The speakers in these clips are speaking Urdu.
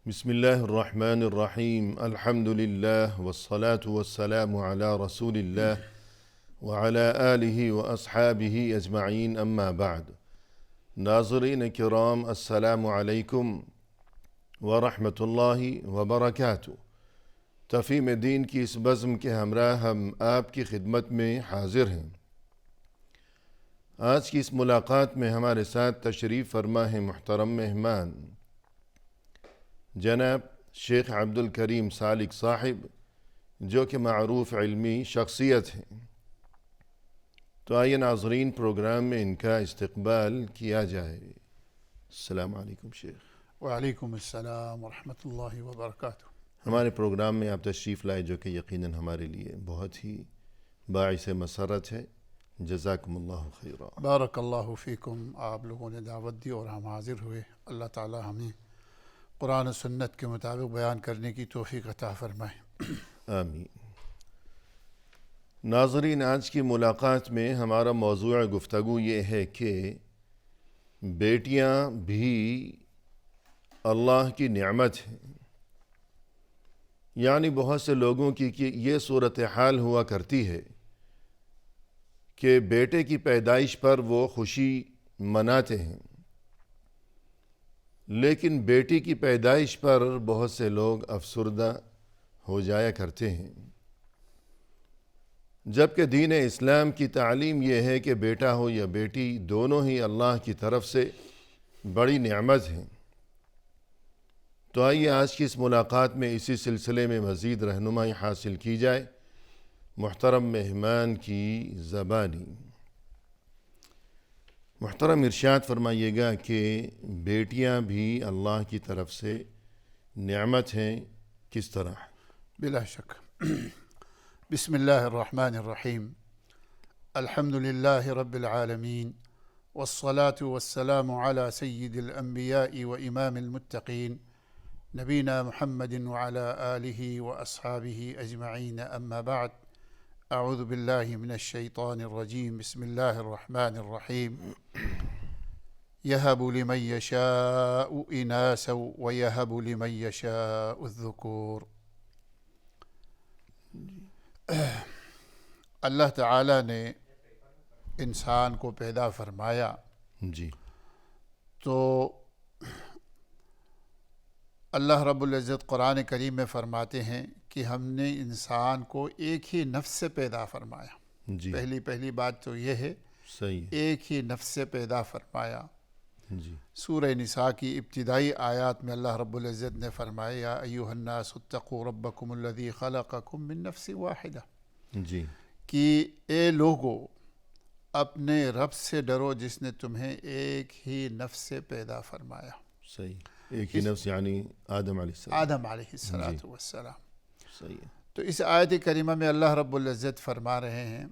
بسم الله الرحمن الرحيم الحمد لله والصلاة والسلام على رسول الله وعلى آله وأصحابه أجمعين أما بعد ناظرین کرام السلام علیکم ورحمۃ اللہ وبرکاتہ۔ تفہیم دین کی اس بزم کے ہمراہ ہم آپ کی خدمت میں حاضر ہیں۔ آج کی اس ملاقات میں ہمارے ساتھ تشریف فرما ہے محترم مہمان جناب شیخ عبدالکریم سالک صاحب، جو کہ معروف علمی شخصیت ہیں۔ تو آئیے ناظرین پروگرام میں ان کا استقبال کیا جائے۔ السلام علیکم شیخ۔ وعلیکم السلام ورحمۃ اللہ وبرکاتہ۔ ہمارے پروگرام میں آپ تشریف لائے، جو کہ یقیناً ہمارے لیے بہت ہی باعث مسرت ہے۔ جزاکم اللہ خیرا۔ بارک اللہ فیکم۔ آپ لوگوں نے دعوت دی اور ہم حاضر ہوئے۔ اللہ تعالی ہمیں قرآن و سنت کے مطابق بیان کرنے کی توفیق عطا فرمائے۔ آمین۔ ناظرین، آج کی ملاقات میں ہمارا موضوع گفتگو یہ ہے کہ بیٹیاں بھی اللہ کی نعمت ہیں۔ یعنی بہت سے لوگوں کی یہ صورتحال ہوا کرتی ہے کہ بیٹے کی پیدائش پر وہ خوشی مناتے ہیں، لیکن بیٹی کی پیدائش پر بہت سے لوگ افسردہ ہو جایا کرتے ہیں، جبکہ دین اسلام کی تعلیم یہ ہے کہ بیٹا ہو یا بیٹی دونوں ہی اللہ کی طرف سے بڑی نعمت ہیں۔ تو آئیے آج کی اس ملاقات میں اسی سلسلے میں مزید رہنمائی حاصل کی جائے محترم مہمان کی زبانی۔ محترم ارشاد فرمائیے گا کہ بیٹیاں بھی اللہ کی طرف سے نعمت ہیں، کس طرح؟ بلا شک۔ بسم اللہ الرحمن الرحیم۔ الحمد للہ رب العالمین، والصلاة والسلام على سید الانبیاء و امام المتقین، نبینا محمد وعلى آلہ واصحابہ اجمعین، اما بعد۔ اعوذ باللہ من الشیطان الرجیم، بسم اللہ الرحمن الرحیم۔ یہب لمن یشاء اناثا ویہب لمن یشاء الذکور۔ اللہ تعالیٰ نے انسان کو پیدا فرمایا جی، تو اللہ رب العزت قرآن کریم میں فرماتے ہیں کہ ہم نے انسان کو ایک ہی نفس سے پیدا فرمایا۔ جی، پہلی بات تو یہ ہے، صحیح ہے۔ ایک ہی نفس سے پیدا فرمایا۔ جی، سورہ نساء کی ابتدائی آیات میں اللہ رب العزت نے فرمایا، یا ایھا الناس اتقوا ربکم الذی خلقکم من نفس واحدہ، جی، کہ اے لوگو اپنے رب سے ڈرو جس نے تمہیں ایک ہی نفس سے پیدا فرمایا۔ صحیح۔ ایک ہی نفس یعنی آدم علیہ السلام۔ آدم علیہ السلام۔ صحیح ہے۔ تو اس آیت کریمہ میں اللہ رب العزت فرما رہے ہیں،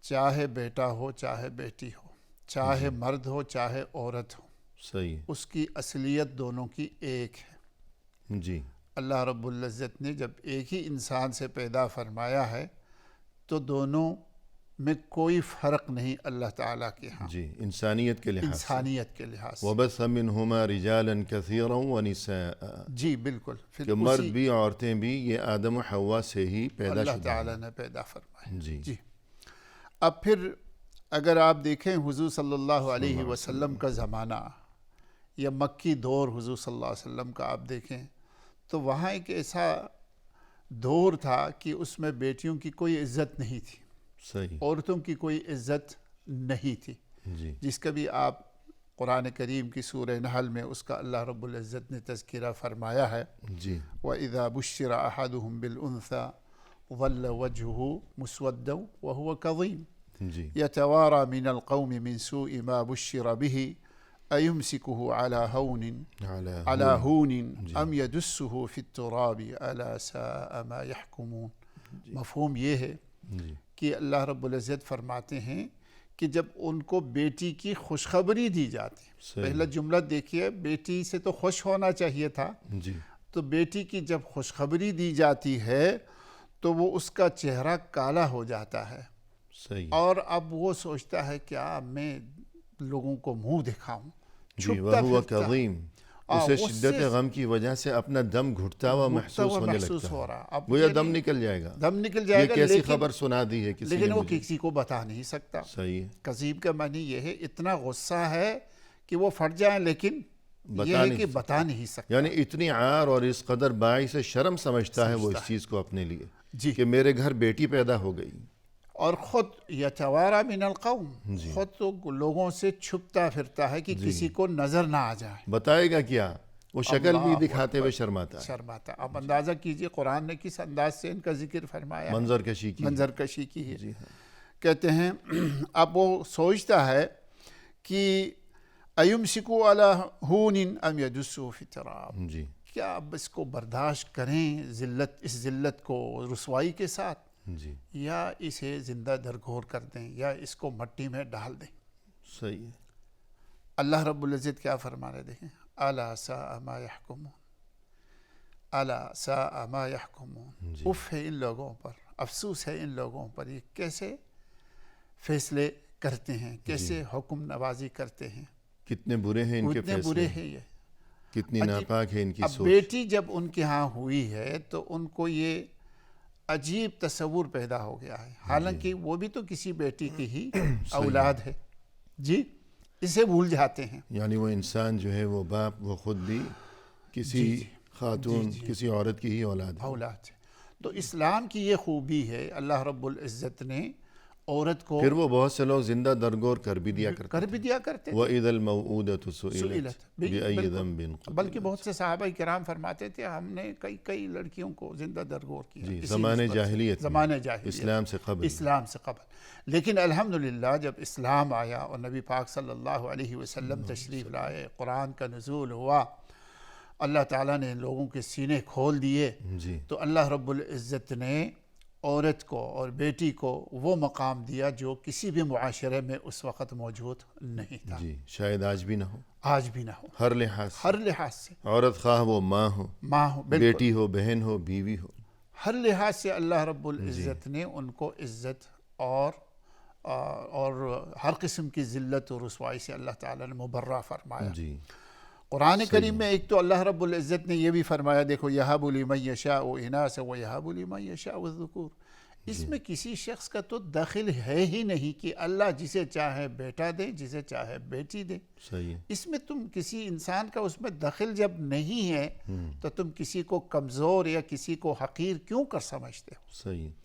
چاہے بیٹا ہو چاہے بیٹی ہو، چاہے مرد ہو چاہے عورت ہو، صحیح ہے۔ اس کی اصلیت دونوں کی ایک ہے۔ جی، اللہ رب العزت نے جب ایک ہی انسان سے پیدا فرمایا ہے تو دونوں میں کوئی فرق نہیں اللہ تعالیٰ کے ہاں، جی، انسانیت کے لحاظ سے۔ انسانیت کے لحاظ سے۔ وَبَثَّ مِنْهُمَا رِجَالًا كَثِيرًا وَنِسَاءً، جی بالکل۔ پھر کہ مرد بھی عورتیں بھی یہ آدم و حوا سے ہی پیدا اللہ شدہ تعالیٰ نے پیدا فرمایا۔ جی، جی۔ اب پھر اگر آپ دیکھیں حضور صلی اللہ علیہ وسلم کا زمانہ یا مکی دور حضور صلی اللہ علیہ وسلم کا آپ دیکھیں تو وہاں ایک ایسا دور تھا کہ اس میں بیٹیوں کی کوئی عزت نہیں تھی، صحیح، عورتوں کی کوئی عزت نہیں تھی، جی، جس کا بھی آپ قرآن کریم کی سورہ نحل میں اس کا اللہ رب العزت نے تذکرہ فرمایا ہے۔ جی، وَإِذَا بُشِّرَ أَحَدُهُم بِالْأُنثَىٰ ظَلَّ وَجْهُهُ مُسْوَدًّا وَهُوَ كَظِيمٌ جی، يَتَوَارَىٰ مِنَ الْقَوْمِ مِنْ سُوءِ مَا بُشِّرَ بِهِ أَيُمْسِكُهُ عَلَىٰ هُونٍ أَمْ يَدُسُّهُ فِي التُّرَابِ أَلَا سَاءَ مَا يَحْكُمُونَ۔ مفہوم یہ ہے جی، کہ اللہ رب العزت فرماتے ہیں کہ جب ان کو بیٹی کی خوشخبری دی جاتی ہے، صحیح، پہلا جملہ دیکھیے، بیٹی سے تو خوش ہونا چاہیے تھا، جی، تو بیٹی کی جب خوشخبری دی جاتی ہے تو وہ اس کا چہرہ کالا ہو جاتا ہے، صحیح، اور اب وہ سوچتا ہے کیا میں لوگوں کو منہ دکھاؤں، جی، چھپتا وَهُوَ پھرتا، كَظِيمٌ، اسے شدت غم کی وجہ سے اپنا دم گھٹتا ہوا محسوس ہونے لگتا ہو ہے، رہا، اب گویا دم نکل جائے گا، دم نکل جائے یہ گا، کیسی لیکن خبر سنا دی ہے کسی نے لیکن وہ مجھے۔ کسی کو بتا نہیں سکتا۔ صحیح ہے، کذیب کا معنی یہ ہے اتنا غصہ ہے کہ وہ پھٹ جائیں، لیکن یہ بتا ہے نہیں کہ بتا نہیں سکتا۔ یعنی اتنی عار اور اس قدر باعث شرم سمجھتا ہے وہ اس چیز کو اپنے لیے جی، کہ میرے گھر بیٹی پیدا ہو گئی۔ اور خود یتوارا من القوم، خود تو لوگوں سے چھپتا پھرتا ہے کہ کسی کو نظر نہ آ جائے، بتائے گا کیا، وہ شکل بھی دکھاتے ہوئے شرماتا ہے، شرماتا۔ اب اندازہ کیجئے قرآن نے کس انداز سے ان کا ذکر فرمایا، منظر کشی کی۔ منظر کشی کی ہے۔ جی ہاں، کہتے ہیں اب وہ سوچتا ہے کہ ایمسکو علی ہون ام یدسو فی التراب، جی کیا اب اس کو برداشت کریں ذلت، اس ذلت کو رسوائی کے ساتھ، جی یا اسے زندہ درگور کر دیں، یا اس کو مٹی میں ڈال دیں۔ صحیح ہے، اللہ رب العزت کیا فرما رہے دیکھیں، الا ساء ما یحکمون، الا ساء ما یحکمون، اف ہے ان لوگوں پر، افسوس ہے ان لوگوں پر، یہ کیسے فیصلے کرتے ہیں، کیسے حکم نوازی کرتے ہیں، کتنے برے ہیں ان کے اتنے فیصلے، برے ہیں یہ۔ کتنی ناپاک ہے ان کی اب سوچ۔ بیٹی جب ان کے ہاں ہوئی ہے تو ان کو یہ عجیب تصور پیدا ہو گیا ہے، حالانکہ وہ بھی تو کسی بیٹی کی ہی اولاد ہے، جی اسے بھول جاتے ہیں۔ یعنی وہ انسان جو ہے، وہ باپ، وہ خود بھی کسی خاتون، کسی عورت کی ہی اولاد ہے۔ اولاد ہے۔ تو اسلام کی یہ خوبی ہے، اللہ رب العزت نے عورت کو پھر وہ بہت سے لوگ زندہ درگور کر بھی دیا کرتے کر بھی دیا کرتے تھے، وَإِذَا الْمَوْءُودَةُ سُئِلَتْ سئلت بِأَيِّ ذَنبٍ قُتِلَتْ۔ بلکہ بہت سے صحابہ کرام فرماتے تھے ہم نے کئی لڑکیوں کو زندہ درگور کیا، جی، اسی زمانے نسبت سے، جاہلیت میں، زمانے جاہلیت، اسلام سے قبل، اسلام سے قبل۔ لیکن الحمدللہ جب اسلام آیا اور نبی پاک صلی اللہ علیہ وسلم تشریف لائے، قرآن کا نزول ہوا، اللہ تعالیٰ نے لوگوں کے سینے کھول دیے، جی تو اللہ رب العزت نے عورت کو اور بیٹی کو وہ مقام دیا جو کسی بھی معاشرے میں اس وقت موجود نہیں تھا، جی، شاید آج بھی نہ ہو، آج بھی نہ ہو، ہر لحاظ سے، ہر لحاظ سے، عورت خواہ وہ ماں ہو، ماں ہو، بالکل بیٹی ہو، بہن ہو، بیوی ہو، ہر لحاظ سے اللہ رب العزت نے ان کو عزت اور ہر قسم کی ذلت و رسوائی سے اللہ تعالیٰ نے مبرہ فرمایا۔ جی قرآن کریم میں ایک تو اللہ رب العزت نے یہ بھی فرمایا، دیکھو یَهَبُ لِمَن يَشَاءُ إِنَاثًا وَيَهَبُ لِمَن يَشَاءُ الذُّكُورَ، اس میں کسی شخص کا تو دخل ہے ہی نہیں کہ اللہ جسے چاہے بیٹا دے، جسے چاہے بیٹی دے۔ صحیح ہے، اس میں تم کسی انسان کا اس میں دخل جب نہیں ہے تو تم کسی کو کمزور یا کسی کو حقیر کیوں کر سمجھتے ہو؟ صحیح ہے۔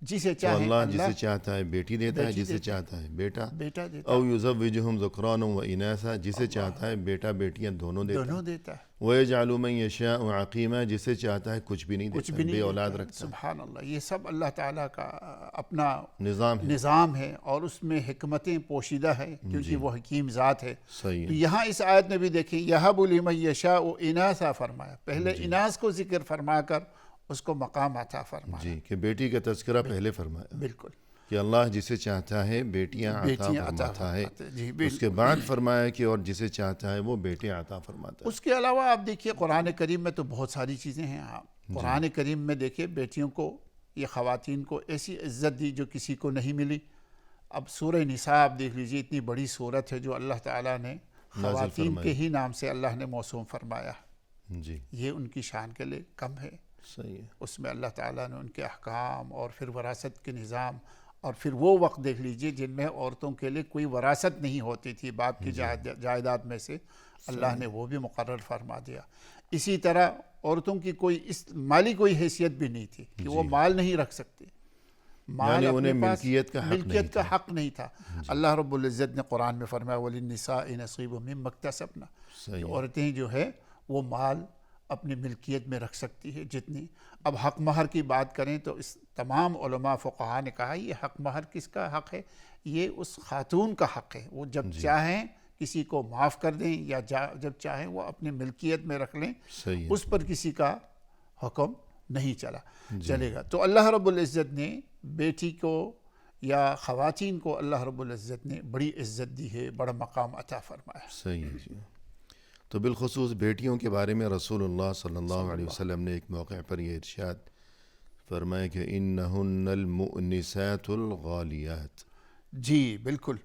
جسے تو چاہے اللہ جسے چاہتا ہے بیٹی دیتا ہے، جسے چاہتا ہے بیٹا، بیٹا دیتا او یزوجہم ذکرانا و اناثا، جسے چاہتا ہے بیٹا بیٹیاں دونوں دیتا ہے، دونوں دیتا ہے، وَيَجْعَلُ مَن يَشَاءُ عَقِيمًا، جسے چاہتا ہے کچھ بھی نہیں کچھ دیتا بھی ہے، نہیں بے اولاد دیتا ہے۔ رکھتا سبحان اللہ، یہ سب اللہ تعالیٰ کا اپنا نظام ہے۔ نظام ہے اور اس میں حکمتیں پوشیدہ ہیں، کیونکہ وہ حکیم ذات ہے۔ صحیح تو ہے، یہاں اس آیت میں بھی دیکھیں یَهَبُ لِمَن يَشَاءُ إِنَاثًا فرمایا، پہلے اناث کو ذکر فرما کر اس کو مقام عطا فرمایا، جی، کہ بیٹی کا تذکرہ پہلے فرمایا بالکل، کہ اللہ جسے چاہتا ہے بیٹیاں عطا فرماتا ہے، جی اس کے بعد فرمایا کہ اور جسے چاہتا ہے وہ بیٹے عطا فرماتا ہے۔ اس کے علاوہ آپ دیکھیے قرآن کریم میں تو بہت ساری چیزیں ہیں۔ قرآن کریم میں دیکھیے بیٹیوں کو، یہ خواتین کو ایسی عزت دی جو کسی کو نہیں ملی۔ اب سورہ نساء آپ دیکھ لیجیے، اتنی بڑی صورت ہے جو اللہ تعالیٰ نے خواتین کے ہی نام سے اللہ نے موسوم فرمایا، جی یہ ان کی شان کے لیے کم ہے۔ صحیح ہے، اس میں اللہ تعالیٰ نے ان کے احکام اور پھر وراثت کے نظام، اور پھر وہ وقت دیکھ لیجئے جن میں عورتوں کے لیے کوئی وراثت نہیں ہوتی تھی باپ کی جائیداد میں سے، اللہ نے وہ بھی مقرر فرما دیا۔ اسی طرح عورتوں کی کوئی مالی کوئی حیثیت بھی نہیں تھی کہ وہ مال نہیں رکھ سکتی، مال یعنی اپنے انہیں پاس ملکیت کا حق نہیں کا حق نہیں تھا۔ اللہ رب العزت نے قرآن میں فرمایا وَلِلنِّسَاءِ نَصِيبٌ مِّمَّا اكْتَسَبْنَ، کہ عورتیں جو ہے وہ مال اپنی ملکیت میں رکھ سکتی ہے جتنی۔ اب حق مہر کی بات کریں تو اس تمام علماء فقہاء نے کہا یہ حق مہر کس کا حق ہے؟ یہ اس خاتون کا حق ہے، وہ جب چاہیں کسی کو معاف کر دیں یا جب چاہیں وہ اپنی ملکیت میں رکھ لیں، اس پر کسی کا حکم نہیں چلے گا۔ تو اللہ رب العزت نے بیٹی کو یا خواتین کو اللہ رب العزت نے بڑی عزت دی ہے، بڑا مقام عطا فرمایا۔ صحیح ہے جی۔ تو بالخصوص بیٹیوں کے بارے میں رسول اللہ صلی اللہ علیہ وسلم نے ایک موقع پر یہ ارشاد فرمایا کہ انہن المؤنسات الغالیات۔ جی بالکل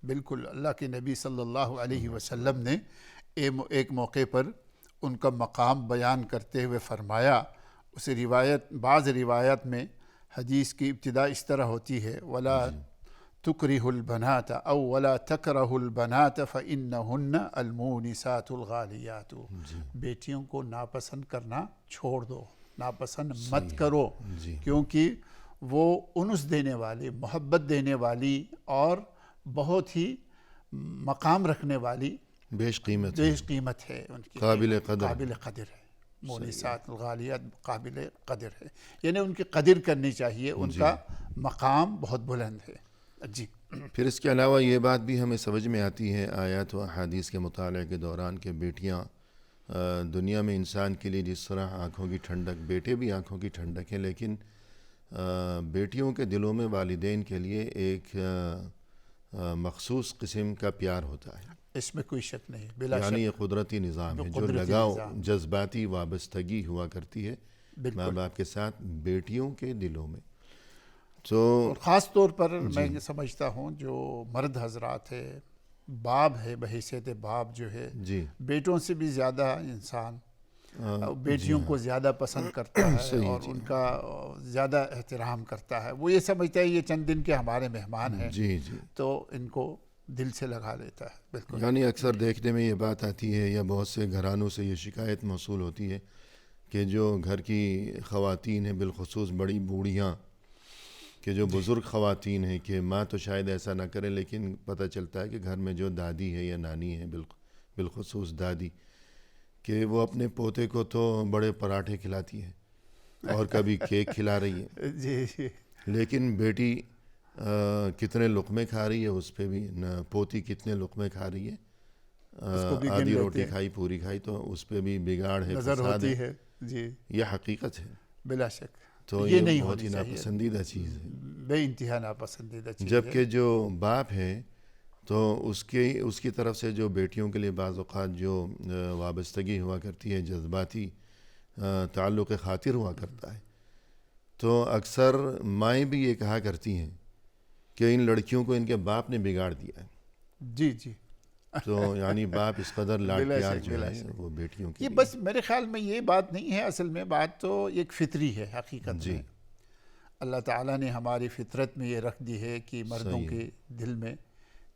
بالکل، اللہ کے نبی صلی اللہ علیہ وسلم نے ایک موقع پر ان کا مقام بیان کرتے ہوئے فرمایا، اسے بعض روایت میں حدیث کی ابتدا اس طرح ہوتی ہے، ولا تکرہ البنات او ولا تکرہ البنات فإنہن المونسات الغالیات، بیٹیوں کو ناپسند کرنا چھوڑ دو، ناپسند مت کرو، کیونکہ وہ انس دینے والی، محبت دینے والی اور بہت ہی مقام رکھنے والی بیش قیمت ہے، ان کی قابل قدر ہے، مونسات الغالیات قابل قدر ہے، یعنی ان کی قدر کرنی چاہیے، ان کا مقام بہت بلند ہے۔ جی پھر اس کے علاوہ یہ بات بھی ہمیں سمجھ میں آتی ہے آیات و احادیث کے مطالعے کے دوران کہ بیٹیاں دنیا میں انسان کے لیے جس طرح آنکھوں کی ٹھنڈک، بیٹے بھی آنکھوں کی ٹھنڈک ہیں، لیکن بیٹیوں کے دلوں میں والدین کے لیے ایک مخصوص قسم کا پیار ہوتا ہے، اس میں کوئی شک نہیں، بلا یعنی شک یہ قدرتی نظام ہے، جو لگاؤ جذباتی وابستگی ہوا کرتی ہے ماں باپ کے ساتھ بیٹیوں کے دلوں میں۔ تو خاص طور پر میں سمجھتا ہوں جو مرد حضرات ہے، باپ ہے، بحیثیت باپ جو ہے بیٹوں سے بھی زیادہ انسان بیٹیوں کو زیادہ پسند کرتا ہے اور ان کا زیادہ احترام کرتا ہے، وہ یہ سمجھتا ہے یہ چند دن کے ہمارے مہمان ہیں، تو ان کو دل سے لگا لیتا ہے۔ بالکل، یعنی اکثر دیکھنے میں یہ بات آتی ہے یا بہت سے گھرانوں سے یہ شکایت موصول ہوتی ہے کہ جو گھر کی خواتین ہیں، بالخصوص بڑی بوڑھیاں، کہ جو بزرگ خواتین ہیں، کہ ماں تو شاید ایسا نہ کرے لیکن پتہ چلتا ہے کہ گھر میں جو دادی ہے یا نانی ہے، بالخصوص دادی، کہ وہ اپنے پوتے کو تو بڑے پراٹھے کھلاتی ہے اور کبھی کیک کھلا رہی ہے، لیکن بیٹی کتنے لقمے کھا رہی ہے اس پہ بھی نہ، پوتی کتنے لقمے کھا رہی ہے، آدھی روٹی کھائی پوری کھائی، تو اس پہ بھی بگاڑ ہے، فساد ہے۔ یہ حقیقت ہے، بلا شک، تو یہ بہت ہی ناپسندیدہ چیز ہے، بے انتہا ناپسندیدہ چیز ہے۔ جبکہ جو باپ ہے تو اس کی طرف سے جو بیٹیوں کے لیے بعض اوقات جو وابستگی ہوا کرتی ہے، جذباتی تعلق خاطر ہوا کرتا ہے، تو اکثر مائیں بھی یہ کہا کرتی ہیں کہ ان لڑکیوں کو ان کے باپ نے بگاڑ دیا ہے۔ جی تو یعنی باپ اس قدر لاڈ پیار جو ہے وہ بیٹیوں کی، یہ بس میرے خیال میں یہ بات نہیں ہے، اصل میں بات تو ایک فطری ہے حقیقت میں، اللہ تعالیٰ نے ہماری فطرت میں یہ رکھ دی ہے کہ مردوں کے دل میں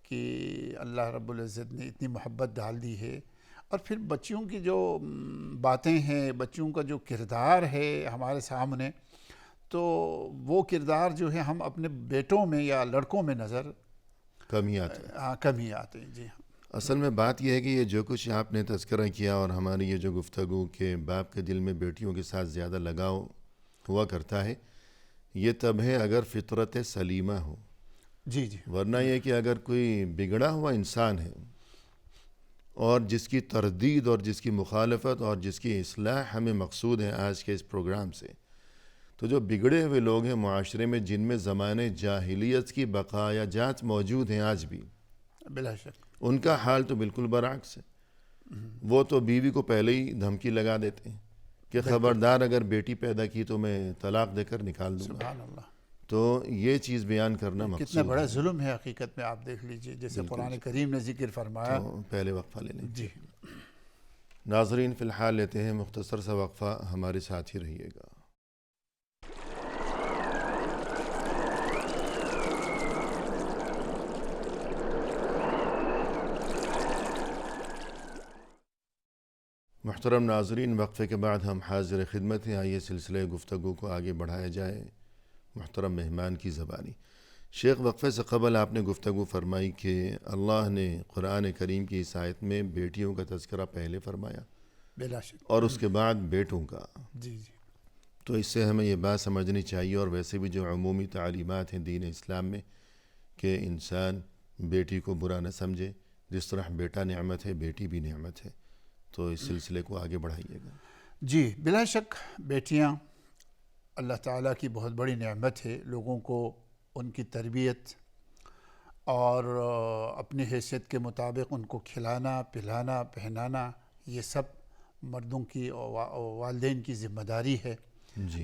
کہ اللہ رب العزت نے اتنی محبت ڈال دی ہے، اور پھر بچیوں کی جو باتیں ہیں، بچیوں کا جو کردار ہے ہمارے سامنے، تو وہ کردار جو ہے ہم اپنے بیٹوں میں یا لڑکوں میں نظر کمی آتے ہیں۔ جی اصل میں بات یہ ہے کہ یہ جو کچھ آپ نے تذکرہ کیا اور ہماری یہ جو گفتگو کہ باپ کے دل میں بیٹیوں کے ساتھ زیادہ لگاؤ ہوا کرتا ہے، یہ تب ہے اگر فطرت سلیمہ ہو، ورنہ یہ کہ اگر کوئی بگڑا ہوا انسان ہے اور جس کی تردید اور جس کی مخالفت اور جس کی اصلاح ہمیں مقصود ہے آج کے اس پروگرام سے، تو جو بگڑے ہوئے لوگ ہیں معاشرے میں، جن میں زمانے جاہلیت کی بقایا جات موجود ہیں آج بھی، بلا شک ان کا حال تو بالکل برعکس ہے۔ وہ تو بیوی کو پہلے ہی دھمکی لگا دیتے ہیں کہ خبردار اگر بیٹی پیدا کی تو میں طلاق دے کر نکال دوں گا۔ سبحان اللہ، تو یہ چیز بیان کرنا مقصود کتنا بڑا ظلم ہے حقیقت میں، آپ دیکھ لیجئے جیسے قرآن کریم نے ذکر فرمایا۔ تو پہلے وقفہ لے لیں۔ جی ناظرین فی الحال لیتے ہیں مختصر سا وقفہ، ہمارے ساتھ ہی رہیے گا۔ محترم ناظرین، وقفے کے بعد ہم حاضر خدمت ہیں، آئیے سلسلے گفتگو کو آگے بڑھایا جائے محترم مہمان کی زبانی۔ شیخ، وقفے سے قبل آپ نے گفتگو فرمائی کہ اللہ نے قرآن کریم کی اس آیت میں بیٹیوں کا تذکرہ پہلے فرمایا بلا شک، اور اس کے بعد بیٹوں کا۔ جی تو اس سے ہمیں یہ بات سمجھنی چاہیے، اور ویسے بھی جو عمومی تعلیمات ہیں دین اسلام میں، کہ انسان بیٹی کو برا نہ سمجھے، جس طرح بیٹا نعمت ہے بیٹی بھی نعمت ہے، تو اس سلسلے کو آگے بڑھائیے گا۔ جی بلا شک بیٹیاں اللہ تعالیٰ کی بہت بڑی نعمت ہے، لوگوں کو ان کی تربیت اور اپنی حیثیت کے مطابق ان کو کھلانا، پلانا، پہنانا، یہ سب مردوں کی والدین کی ذمہ داری ہے۔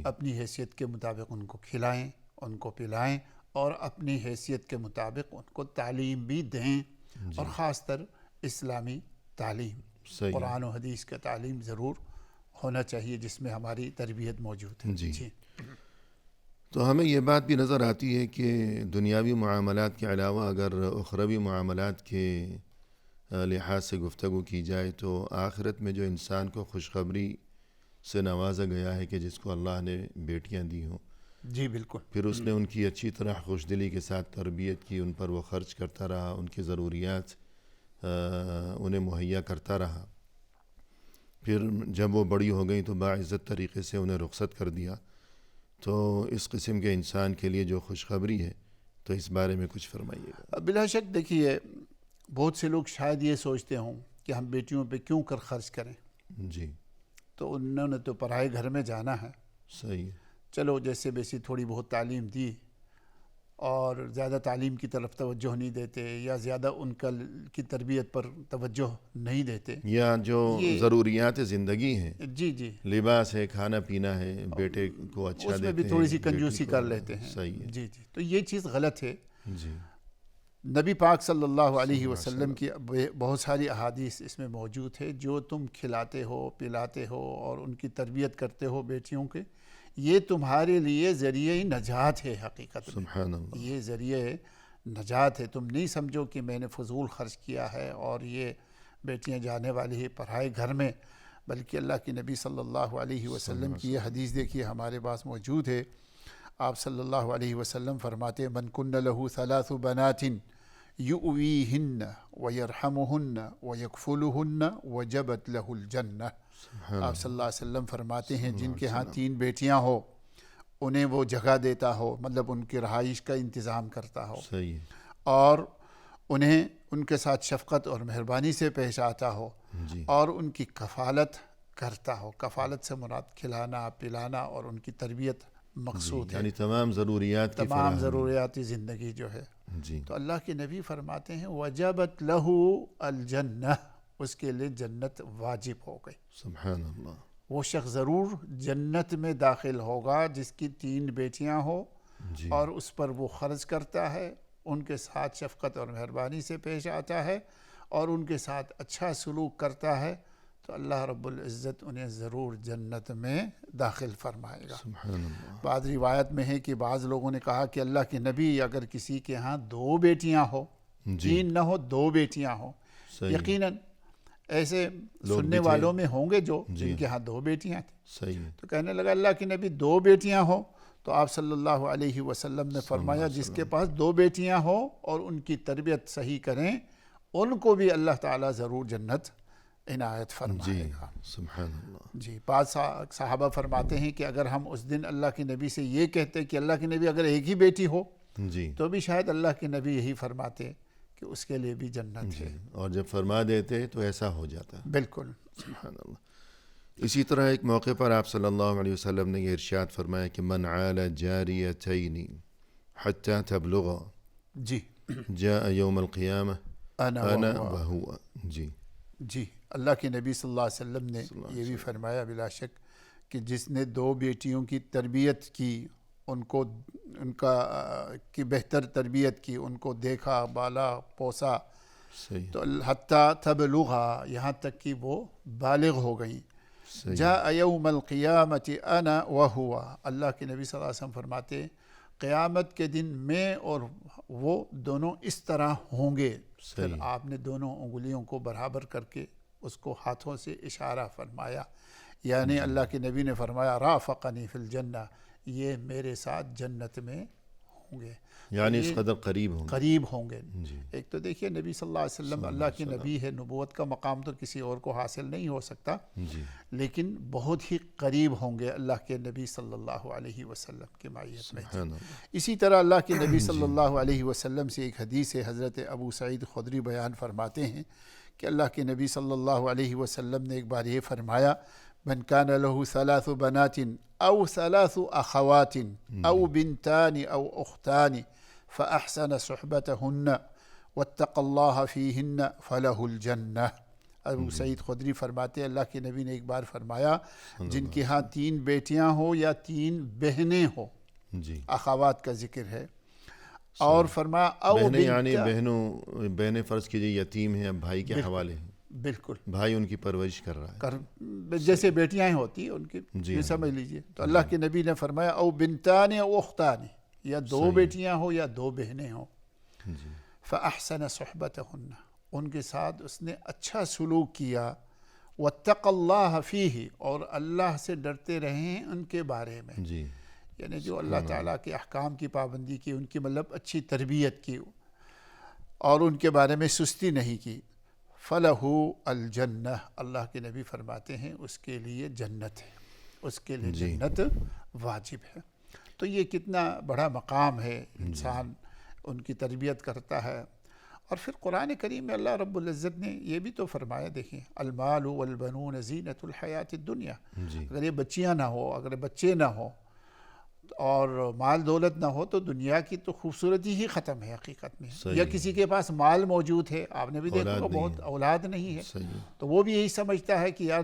اپنی حیثیت کے مطابق ان کو کھلائیں، ان کو پلائیں، اور اپنی حیثیت کے مطابق ان کو تعلیم بھی دیں، اور خاص تر اسلامی تعلیم۔ صحیح ہے۔ قرآن و حدیث کا تعلیم ضرور ہونا چاہیے جس میں ہماری تربیت موجود ہے۔ جی۔ تو ہمیں یہ بات بھی نظر آتی ہے کہ دنیاوی معاملات کے علاوہ اگر اخروی معاملات کے لحاظ سے گفتگو کی جائے تو آخرت میں جو انسان کو خوشخبری سے نوازا گیا ہے کہ جس کو اللہ نے بیٹیاں دی ہوں، جی بالکل، پھر اس نے ان کی اچھی طرح خوش دلی کے ساتھ تربیت کی، ان پر وہ خرچ کرتا رہا، ان کی ضروریات انہیں مہیا کرتا رہا، پھر جب وہ بڑی ہو گئی تو باعزت طریقے سے انہیں رخصت کر دیا، تو اس قسم کے انسان کے لیے جو خوشخبری ہے تو اس بارے میں کچھ فرمائیے گا۔ بلا شک دیکھیے بہت سے لوگ شاید یہ سوچتے ہوں کہ ہم بیٹیوں پہ کیوں کر خرچ کریں، جی تو انہوں نے تو پرائے گھر میں جانا ہے، صحیح ہے۔ چلو جیسے بیسی تھوڑی بہت تعلیم دی اور زیادہ تعلیم کی طرف توجہ نہیں دیتے یا زیادہ ان کی تربیت پر توجہ نہیں دیتے، یا جو ضروریات زندگی ہیں، جی جی لباس ہے، کھانا پینا ہے، بیٹے کو اچھا اس دیتے میں بھی ہیں، تھوڑی سی بیٹی کنجوسی کو- کر لیتے ہیں، صحیح ہے۔ جی جی، تو یہ چیز غلط ہے۔ جی نبی پاک صلی اللہ علیہ وسلم کی بہت ساری احادیث اس میں موجود ہے، جو تم کھلاتے ہو، پلاتے ہو اور ان کی تربیت کرتے ہو بیٹیوں کے، یہ تمہارے لیے ذریعہ نجات ہے۔ حقیقت میں سبحان اللہ۔ یہ ذریعہ نجات ہے، تم نہیں سمجھو کہ میں نے فضول خرچ کیا ہے اور یہ بیٹیاں جانے والی ہے پرائے گھر میں، بلکہ اللہ کے نبی صلی اللہ علیہ وسلم کی یہ حدیث دیکھیے ہمارے پاس موجود ہے۔ آپ صلی اللہ علیہ وسلم فرماتے ہیں من کن لہ ثلاث بنات یؤویہن ویرحمہن ویکفلہن وجبت لہ الجنہ۔ آپ صلی اللہ علیہ وسلم فرماتے ہیں جن کے ہاں 3 بیٹیاں ہو، انہیں وہ جگہ دیتا ہو، مطلب ان کی رہائش کا انتظام کرتا ہو، صحیح ہے۔ اور انہیں ان کے ساتھ شفقت اور مہربانی سے پیش آتا ہو، جی اور ان کی کفالت کرتا ہو۔ کفالت سے مراد کھلانا پلانا اور ان کی تربیت مقصود ہے، یعنی تمام ضروریات کی تمام فراہمی۔ ضروریاتی زندگی جو ہے۔ جی تو اللہ کے نبی فرماتے ہیں وجبت لہ الجنہ، اس کے لیے جنت واجب ہو گئی۔ سبحان اللہ۔ وہ شخص ضرور جنت میں داخل ہوگا جس کی 3 بیٹیاں ہو جی اور اس پر وہ خرچ کرتا ہے، ان کے ساتھ شفقت اور مہربانی سے پیش آتا ہے اور ان کے ساتھ اچھا سلوک کرتا ہے، تو اللہ رب العزت انہیں ضرور جنت میں داخل فرمائے گا۔ سبحان اللہ۔ بعض روایت میں ہے کہ بعض لوگوں نے کہا کہ اللہ کے نبی اگر کسی کے ہاں 2 بیٹیاں ہو، جی 3 نہ ہو 2 بیٹیاں ہوں، صحیح ہے۔ یقیناً ایسے لوگ سننے بھی تھے۔ والوں میں ہوں گے جو جی جن کے ہاں 2 بیٹیاں تھیں۔ صحیح ہے۔ تو کہنے لگا اللہ کے نبی 2 بیٹیاں ہوں، تو آپ صلی اللہ علیہ وسلم نے فرمایا جس کے پاس 2 بیٹیاں ہوں اور ان کی تربیت صحیح کریں، ان کو بھی اللہ تعالیٰ ضرور جنت عنایت فرمائے جی گا۔ سبحان اللہ۔ جی بعض صحابہ فرماتے ہیں کہ اگر ہم اس دن اللہ کے نبی سے یہ کہتے کہ اللہ کے نبی اگر ایک ہی بیٹی ہو جی تو بھی شاید اللہ کے نبی یہی فرماتے کہ اس کے لیے بھی جنت ہے۔ اور جب فرما دیتے تو ایسا ہو جاتا۔ بالکل۔ سبحان اللہ۔ اسی طرح ایک موقع پر آپ صلی اللہ علیہ وسلم نے یہ ارشاد فرمایا کہ من عال جاریتین حتی تبلغا جی جاء یوم القیامہ انا انا وہو۔ وہو۔ جی جی اللہ کے نبی صلی اللہ علیہ وسلم نے یہ بھی فرمایا بلا شک کہ جس نے 2 بیٹیوں کی تربیت کی، ان کو کی بہتر تربیت کی، ان کو دیکھا بالا پوسا، صحیح تو حتیٰ تبلغا، یہاں تک کہ وہ بالغ ہو گئیں، صحیح جاء یوم القیامت انا وہو۔ اللہ کے نبی صلی اللہ علیہ وسلم فرماتے ہیں قیامت کے دن میں اور وہ دونوں اس طرح ہوں گے۔ پھر صحیح۔ آپ نے دونوں انگلیوں کو برابر کر کے اس کو ہاتھوں سے اشارہ فرمایا، یعنی اللہ کے نبی نے فرمایا رافقنی فی الجنہ، یہ میرے ساتھ جنت میں ہوں گے، یعنی اس قدر قریب ہوں گے۔ قریب ہوں گے۔ جی ایک تو دیکھیے نبی صلی اللہ علیہ وسلم اللہ کے نبی ہے، نبوت کا مقام تو کسی اور کو حاصل نہیں ہو سکتا، جی لیکن بہت ہی قریب ہوں گے اللہ کے نبی صلی اللہ علیہ وسلم کی معیت میں۔ سبحان اللہ۔ اسی طرح اللہ کے نبی صلی اللہ علیہ وسلم سے ایک حدیث ہے، حضرت ابو سعید خدری بیان فرماتے ہیں کہ اللہ کے نبی صلی اللہ علیہ وسلم نے ایک بار یہ فرمایا من کان لہ 3 بنات او 3 اخوات او بنتان او اختان فاحسن صحبتهن واتقى الله فيهن فله الجنہ۔ ابو سعید خدری فرماتے ہیں اللہ کے نبی نے ایک بار فرمایا جن کے ہاں 3 بیٹیاں ہو یا 3 بہنیں ہو، جی اخوات کا ذکر ہے، اور فرمایا او بہنیں یعنی بنت، بہنیں فرض کیجئے یتیم ہیں، اب بھائی کے حوالے ہیں۔ بالکل بھائی ان کی پرورش کر رہا ہے. جیسے بیٹیاں ہوتی ہیں ان کی جی یہ سمجھ لیجئے. تو اللہ کے نبی نے فرمایا او بنتان او اختان، یا دو بیٹیاں ہوں یا دو بہنیں ہوں. جی فاحسن صحبتہن، ان کے ساتھ اس نے اچھا سلوک کیا. واتق اللہ فیہ، اور اللہ سے ڈرتے رہیں ان کے بارے میں. جی یعنی جو اللہ تعالیٰ کے احکام کی پابندی کی، ان کی مطلب اچھی تربیت کی اور ان کے بارے میں سستی نہیں کی. فَلَهُ الْجَنَّةِ، اللہ کے نبی فرماتے ہیں اس کے لیے جنت ہے، اس کے لیے جنت واجب ہے. تو یہ کتنا بڑا مقام ہے. انسان ان کی تربیت کرتا ہے. اور پھر قرآن کریم میں اللہ رب العزت نے یہ بھی تو فرمایا، دیکھیں المال والبنون زینت الحیات الدنیا. جی اگر یہ بچیاں نہ ہو، اگر بچے نہ ہوں اور مال دولت نہ ہو تو دنیا کی تو خوبصورتی ہی ختم ہے حقیقت میں. یا کسی کے پاس مال موجود ہے، آپ نے بھی دیکھا ہوگا بہت اولاد نہیں ہے، تو وہ بھی یہی سمجھتا ہے کہ یار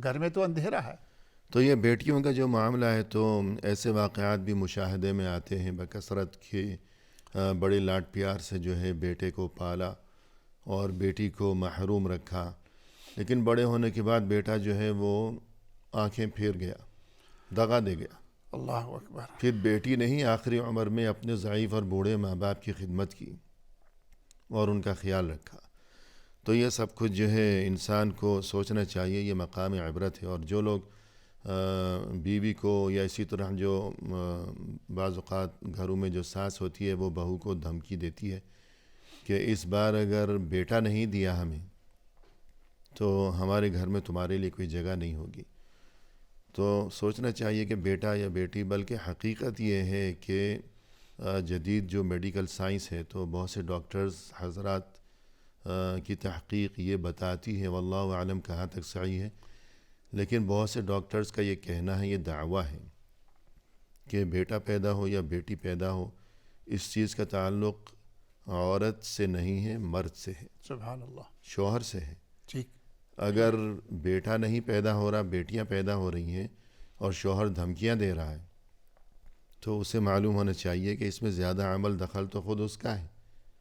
گھر میں تو اندھیرا ہے. تو یہ بیٹیوں کا جو معاملہ ہے تو ایسے واقعات بھی مشاہدے میں آتے ہیں بکثرت کہ بڑے لاڈ پیار سے جو ہے بیٹے کو پالا اور بیٹی کو محروم رکھا، لیکن بڑے ہونے کے بعد بیٹا جو ہے وہ آنکھیں پھیر گیا، دغا دے گیا. اللہ اکبر. پھر بیٹی نے ہی آخری عمر میں اپنے ضعیف اور بوڑھے ماں باپ کی خدمت کی اور ان کا خیال رکھا. تو یہ سب کچھ جو ہے انسان کو سوچنا چاہیے، یہ مقام عبرت ہے. اور جو لوگ بیوی کو یا اسی طرح جو بعض اوقات گھروں میں جو ساس ہوتی ہے وہ بہو کو دھمکی دیتی ہے کہ اس بار اگر بیٹا نہیں دیا ہمیں تو ہمارے گھر میں تمہارے لیے کوئی جگہ نہیں ہوگی. تو سوچنا چاہیے کہ بیٹا یا بیٹی، بلکہ حقیقت یہ ہے کہ جدید جو میڈیکل سائنس ہے تو بہت سے ڈاکٹرز حضرات کی تحقیق یہ بتاتی ہے، واللہ اعلم کہاں تک صحیح ہے، لیکن بہت سے ڈاکٹرز کا یہ کہنا ہے، یہ دعویٰ ہے کہ بیٹا پیدا ہو یا بیٹی پیدا ہو، اس چیز کا تعلق عورت سے نہیں ہے، مرد سے ہے، سبحان اللہ، شوہر سے ہے. ٹھیک. اگر بیٹا نہیں پیدا ہو رہا، بیٹیاں پیدا ہو رہی ہیں اور شوہر دھمکیاں دے رہا ہے تو اسے معلوم ہونا چاہیے کہ اس میں زیادہ عمل دخل تو خود اس کا ہے،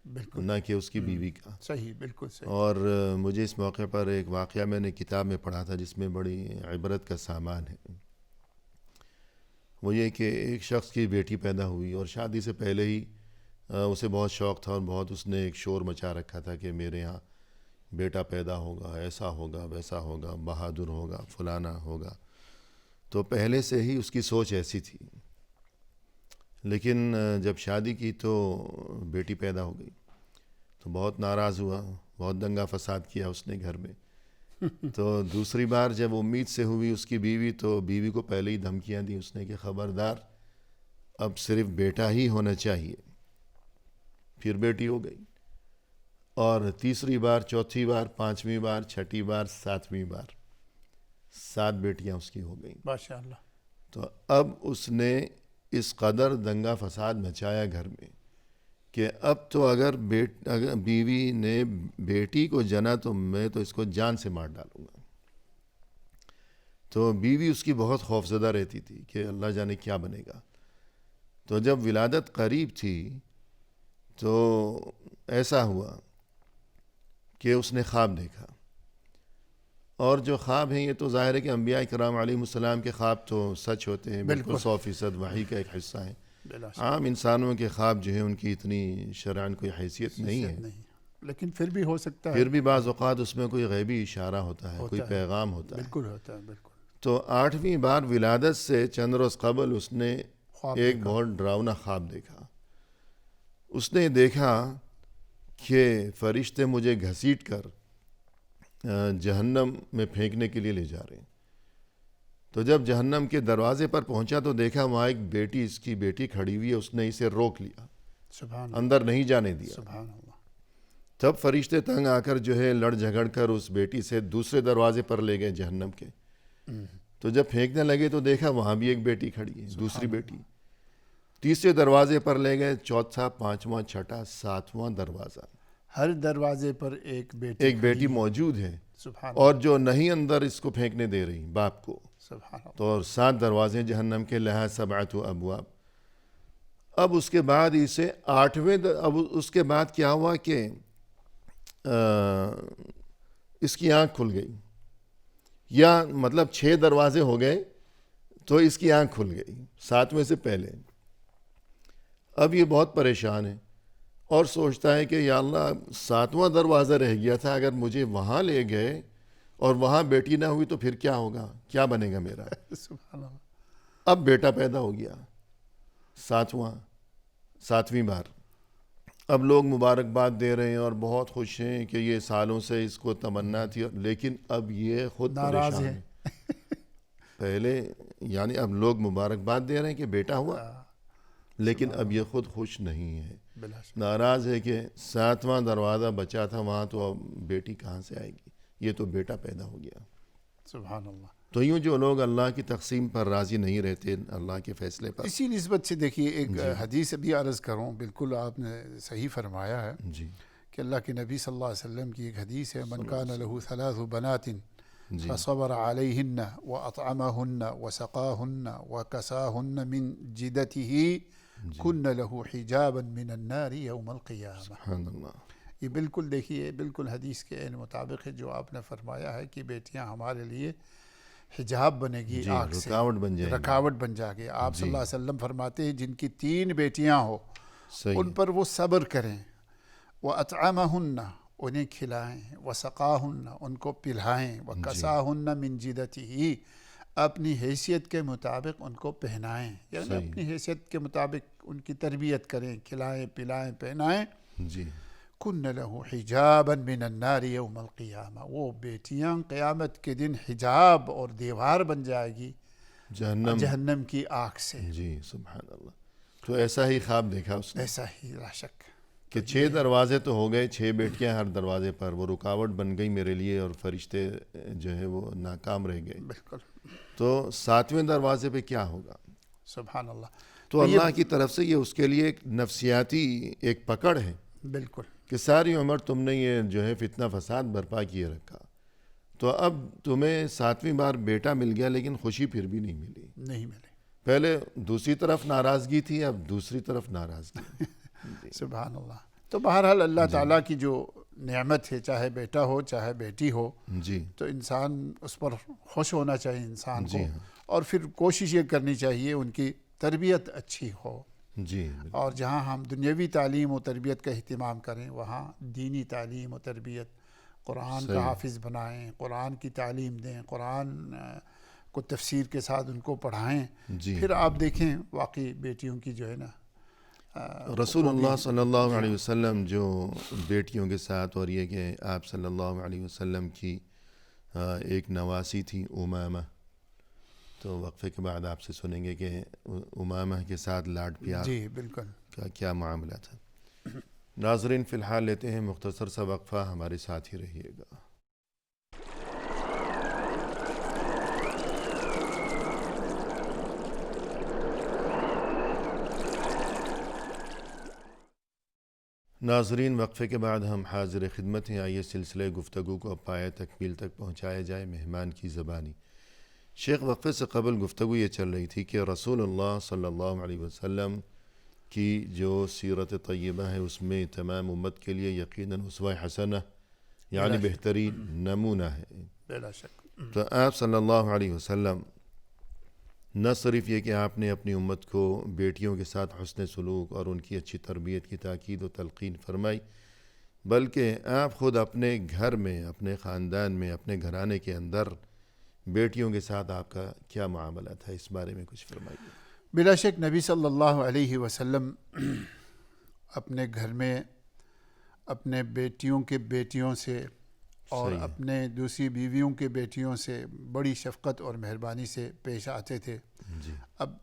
بالکل نہ کہ اس کی بیوی کا. صحیح، بالکل صحیح. اور مجھے اس موقع پر ایک واقعہ میں نے کتاب میں پڑھا تھا جس میں بڑی عبرت کا سامان ہے. وہ یہ کہ ایک شخص کی بیٹی پیدا ہوئی اور شادی سے پہلے ہی اسے بہت شوق تھا اور بہت اس نے ایک شور مچا رکھا تھا کہ میرے ہاں بیٹا پیدا ہوگا، ایسا ہوگا، ویسا ہوگا، بہادر ہوگا، فلانا ہوگا. تو پہلے سے ہی اس کی سوچ ایسی تھی. لیکن جب شادی کی تو بیٹی پیدا ہو گئی تو بہت ناراض ہوا، بہت دنگا فساد کیا اس نے گھر میں. تو دوسری بار جب امید سے ہوئی اس کی بیوی، تو بیوی کو پہلے ہی دھمکیاں دی اس نے کہ خبردار اب صرف بیٹا ہی ہونا چاہیے. پھر بیٹی ہو گئی، اور تیسری بار، چوتھی بار، پانچویں بار، چھٹی بار، ساتویں بار، 7 بیٹیاں اس کی ہو گئیں. ماشاء اللہ. تو اب اس نے اس قدر دنگا فساد مچایا گھر میں کہ اب تو اگر بیوی نے بیٹی کو جنا تو میں تو اس کو جان سے مار ڈالوں گا. تو بیوی اس کی بہت خوفزدہ رہتی تھی کہ اللہ جانے کیا بنے گا. تو جب ولادت قریب تھی تو ایسا ہوا کہ اس نے خواب دیکھا. اور جو خواب ہیں یہ تو ظاہر ہے کہ انبیاء کرام علیہ السلام کے خواب تو سچ ہوتے ہیں، بالکل 100% وحی کا ایک حصہ ہے. عام انسانوں کے خواب جو ہیں ان کی اتنی شرعاً کوئی حیثیت نہیں ہے، لیکن پھر بھی ہو سکتا ہے، پھر بھی بعض اوقات اس میں کوئی غیبی اشارہ ہوتا ہے، کوئی پیغام ہوتا ہے. بالکل ہوتا ہے، بالکل. تو 8ویں بار ولادت سے چند روز قبل اس نے ایک بہت ڈراؤنا خواب دیکھا. اس نے دیکھا کہ فرشتے مجھے گھسیٹ کر جہنم میں پھینکنے کے لیے لے جا رہے ہیں. تو جب جہنم کے دروازے پر پہنچا تو دیکھا وہاں ایک بیٹی، اس کی بیٹی کھڑی ہوئی ہے. اس نے اسے روک لیا، سبحان اندر نہیں جانے دیا. سبحان اللہ. تب فرشتے تنگ آ کر جو ہے لڑ جھگڑ کر اس بیٹی سے دوسرے دروازے پر لے گئے جہنم کے. تو جب پھینکنے لگے تو دیکھا وہاں بھی ایک بیٹی کھڑی ہے، دوسری بیٹی. تیسرے دروازے پر لے گئے، چوتھا، پانچواں، چھٹا، 7واں دروازہ، ہر دروازے پر ایک بیٹی موجود ہے. سبحان اور جو نہیں اندر اس کو پھینکنے دے رہی باپ کو. سبحان اللہ. تو 7 دروازے جہنم کے، لہا 7 ابواب. اب اس کے بعد اسے 8ویں اب اس کے بعد کیا ہوا کہ اس کی آنکھ کھل گئی، یا مطلب 6 دروازے ہو گئے تو اس کی آنکھ کھل گئی 7ویں سے پہلے. اب یہ بہت پریشان ہے اور سوچتا ہے کہ یا اللہ 7واں دروازہ رہ گیا تھا، اگر مجھے وہاں لے گئے اور وہاں بیٹی نہ ہوئی تو پھر کیا ہوگا، کیا بنے گا میرا. سبحان اللہ. اب بیٹا پیدا ہو گیا 7ویں بار. اب لوگ مبارکباد دے رہے ہیں اور بہت خوش ہیں کہ یہ سالوں سے اس کو تمنا تھی، لیکن اب یہ خود ناراض پریشان ہے. پہلے یعنی اب لوگ مبارکباد دے رہے ہیں کہ بیٹا ہوا، لیکن اب یہ خود خوش نہیں ہے، بلا شک. ناراض ہے کہ 7واں دروازہ بچا تھا وہاں، تو اب بیٹی کہاں سے آئے گی، یہ تو بیٹا پیدا ہو گیا. سبحان اللہ. تو یوں جو لوگ اللہ کی تقسیم پر راضی نہیں رہتے، اللہ کے فیصلے پر. اسی نسبت سے دیکھیے ایک حدیث بھی عرض کروں، بالکل آپ نے صحیح فرمایا ہے جی کہ اللہ کے نبی صلی اللہ علیہ وسلم کی ایک حدیث ہے، من کان له 3 بنات جی فصبر علیہن واطعمہن وسقاہن وکساہن من جدته کن له حجابا من النار یوم القیامہ. سبحان اللہ. یہ بالکل دیکھیے بالکل حدیث کے عین مطابق ہے جو آپ نے فرمایا ہے کہ بیٹیاں ہمارے لیے حجاب بنے گی، جی آگ سے رکاوٹ بن جائے گی. رکاوٹ بن جائے گی. آپ صلی اللہ علیہ وسلم فرماتے ہیں جن کی 3 بیٹیاں ہو صحیح. ان پر وہ صبر کریں، وَأَطْعَمَهُنَّ انہیں کھلائیں، وَسَقَاهُنَّ ان کو پلائیں، وَكَسَاهُنَّ مِن جِدَتِهِ اپنی حیثیت کے مطابق ان کو پہنائیں، یعنی صحیح. اپنی حیثیت کے مطابق ان کی تربیت کریں، کھلائیں پلائیں پہنائیں. جی کن لہ حجابا من النار یوم القیامہ، وہ بیٹیاں قیامت کے دن حجاب اور دیوار بن جائے گی جہنم کی آگ سے. جی سبحان اللہ. تو ایسا ہی خواب دیکھا اس نے ایسا ہی لا شک کہ 6 دروازے تو ہو گئے، 6 بیٹیاں ہر دروازے پر، وہ رکاوٹ بن گئی میرے لیے اور فرشتے جو ہے وہ ناکام رہ گئے. بالکل. تو 7ویں دروازے پہ کیا ہوگا. سبحان اللہ. تو اللہ کی طرف سے یہ اس کے لیے ایک نفسیاتی ایک پکڑ ہے بالکل کہ ساری عمر تم نے یہ جو ہے فتنہ فساد برپا کیے رکھا، تو اب تمہیں 7ویں بار بیٹا مل گیا لیکن خوشی پھر بھی نہیں ملی. نہیں ملے. پہلے دوسری طرف ناراضگی تھی، اب دوسری طرف ناراضگی. سبحان اللہ. تو بہرحال اللہ تعالیٰ کی جو نعمت ہے، چاہے بیٹا ہو چاہے بیٹی ہو، جی تو انسان اس پر خوش ہونا چاہیے انسان کو، جی ہاں. اور پھر کوشش یہ کرنی چاہیے ان کی تربیت اچھی ہو. جی اور جہاں ہم دنیاوی تعلیم و تربیت کا اہتمام کریں، وہاں دینی تعلیم و تربیت، قرآن کا حافظ بنائیں، قرآن کی تعلیم دیں، قرآن کو تفسیر کے ساتھ ان کو پڑھائیں. جی. پھر آپ دیکھیں واقعی بیٹیوں کی جو ہے نا رسول اللہ صلی اللہ علیہ وسلم جو بیٹیوں کے ساتھ، اور یہ کہ آپ صلی اللہ علیہ وسلم کی ایک نواسی تھی امامہ، تو وقفے کے بعد آپ سے سنیں گے کہ امامہ کے ساتھ لاڈ پیار جی بالکل کا کیا معاملہ تھا. ناظرین فی الحال لیتے ہیں مختصر سا وقفہ، ہمارے ساتھ ہی رہیے گا. ناظرین وقفے کے بعد ہم حاضر خدمت ہیں. آئیے سلسلے گفتگو کو اب پایہ تکمیل تک پہنچایا جائے مہمان کی زبانی. شیخ وقفے سے قبل گفتگو یہ چل رہی تھی کہ رسول اللہ صلی اللہ علیہ وسلم کی جو سیرت طیبہ ہے اس میں تمام امت کے لیے یقیناً اسوہ حسنہ یعنی بہترین نمونہ ہے. بلا شک. تو آپ صلی اللہ علیہ وسلم نہ صرف یہ کہ آپ نے اپنی امت کو بیٹیوں کے ساتھ حسن سلوک اور ان کی اچھی تربیت کی تاکید و تلقین فرمائی، بلکہ آپ خود اپنے گھر میں، اپنے خاندان میں، اپنے گھرانے کے اندر بیٹیوں کے ساتھ آپ کا کیا معاملہ تھا، اس بارے میں کچھ فرمائیے. بلا شک نبی صلی اللہ علیہ وسلم اپنے گھر میں اپنے بیٹیوں کے بیٹیوں سے اور اپنے دوسری بیویوں کے بیٹیوں سے بڑی شفقت اور مہربانی سے پیش آتے تھے. جی. اب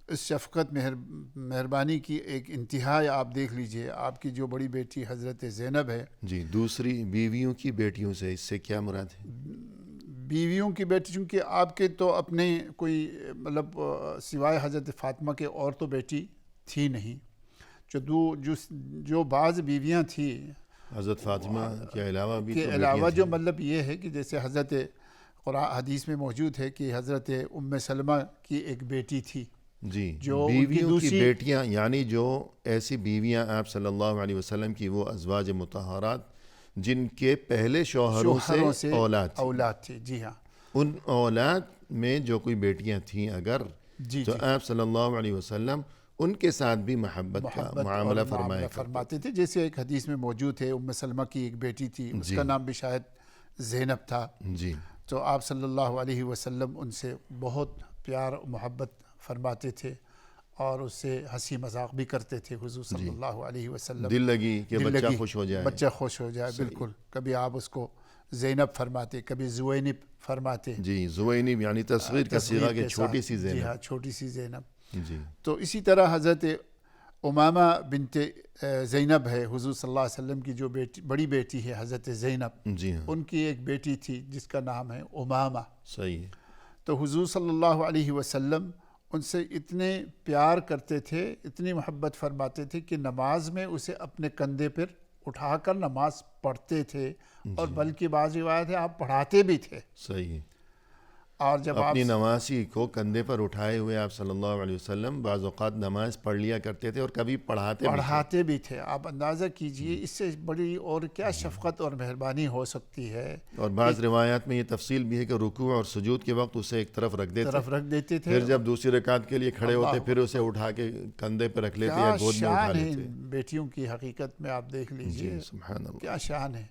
اس شفقت مہربانی کی ایک انتہا آپ دیکھ لیجئے. آپ کی جو بڑی بیٹی حضرت زینب ہے. جی. دوسری بیویوں کی بیٹیوں سے اس سے کیا مراد ہے؟ بیویوں کی بیٹی، چونکہ آپ کے تو اپنے کوئی مطلب سوائے حضرت فاطمہ کے اور تو بیٹی تھی نہیں. جو بعض بیویاں تھیں حضرت فاطمہ کے علاوہ بھی کے علاوہ، جو مطلب یہ ہے کہ جیسے حضرت قرآن حدیث میں موجود ہے کہ حضرت ام سلمہ کی ایک بیٹی تھی. جی. جو بیویوں کی بیٹیاں یعنی جو ایسی بیویاں آپ صلی اللہ علیہ وسلم کی وہ ازواج مطہرات جن کے پہلے شوہروں سے اولاد تھی. جی ہاں. ان اولاد میں جو کوئی بیٹیاں تھیں اگر تو آپ صلی اللہ علیہ وسلم ان کے ساتھ بھی محبت کا معاملہ فرماتے تھے. جیسے ایک حدیث میں موجود ہے ام سلمہ کی ایک بیٹی تھی, اس کا نام بھی شاید زینب تھا. جی. تو آپ صلی اللہ علیہ وسلم ان سے بہت پیار و محبت فرماتے تھے اور اس سے ہنسی مذاق بھی کرتے تھے حضور صلی اللہ علیہ وسلم. دل لگی کہ بچہ خوش ہو جائے. بالکل. کبھی آپ اس کو زینب فرماتے, کبھی زوینب فرماتے. جی, زوینب یعنی تصغیر کا صیغہ کہ چھوٹی سی زینب. جی ہاں, چھوٹی سی زینب. جی. تو اسی طرح حضرت امامہ بنت زینب ہے, حضور صلی اللہ علیہ وسلم کی جو بڑی بیٹی ہے حضرت زینب, جی ہاں, ان کی ایک بیٹی تھی جس کا نام ہے امامہ. صحیح ہے. تو حضور صلی اللہ علیہ وسلم ان سے اتنے پیار کرتے تھے, اتنی محبت فرماتے تھے کہ نماز میں اسے اپنے کندھے پر اٹھا کر نماز پڑھتے تھے, اور بلکہ بعض روایت ہے آپ پڑھاتے بھی تھے. صحیح ہے. اور جب اپنی نمازی کو کندھے پر اٹھائے ہوئے آپ صلی اللہ علیہ وسلم بعض اوقات نماز پڑھ لیا کرتے تھے اور کبھی پڑھاتے بھی تھے. آپ اندازہ کیجئے اس سے بڑی اور کیا شفقت اور مہربانی ہو سکتی ہے. اور بعض روایات میں یہ تفصیل بھی ہے کہ رکوع اور سجود کے وقت اسے ایک طرف رکھ دیتے تھے, پھر جب دوسری رکعت کے لیے کھڑے ہوتے پھر اسے اٹھا کے کندھے پہ رکھ لیتے یا گود میں اٹھا لیتے. بیٹیوں کی حقیقت میں آپ دیکھ لیجئے سبحان اللہ, کیا شان ہے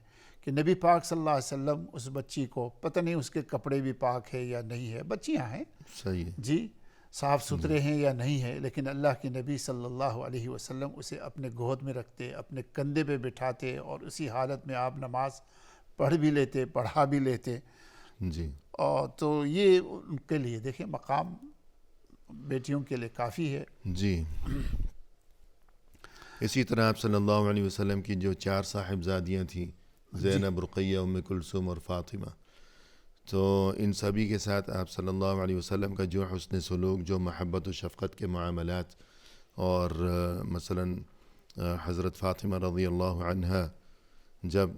کہ نبی پاک صلی اللہ علیہ وسلم اس بچی کو, پتہ نہیں اس کے کپڑے بھی پاک ہے یا نہیں ہے, بچیاں ہیں صحیح ہے جی, صاف ستھرے ہیں یا نہیں ہے, لیکن اللہ کے نبی صلی اللہ علیہ وسلم اسے اپنے گود میں رکھتے, اپنے کندھے پہ بٹھاتے, اور اسی حالت میں آپ نماز پڑھ بھی لیتے, پڑھا بھی لیتے. جی. اور تو یہ ان کے لیے دیکھیں مقام بیٹیوں کے لیے کافی ہے. جی. اسی طرح آپ صلی اللہ علیہ وسلم کی جو 4 صاحبزادیاں تھیں, زینب, رقیہ, ام کلثوم اور فاطمہ, تو ان سبھی کے ساتھ آپ صلی اللہ علیہ وسلم کا جو حسن سلوک, جو محبت و شفقت کے معاملات, اور مثلا حضرت فاطمہ رضی اللہ عنہا جب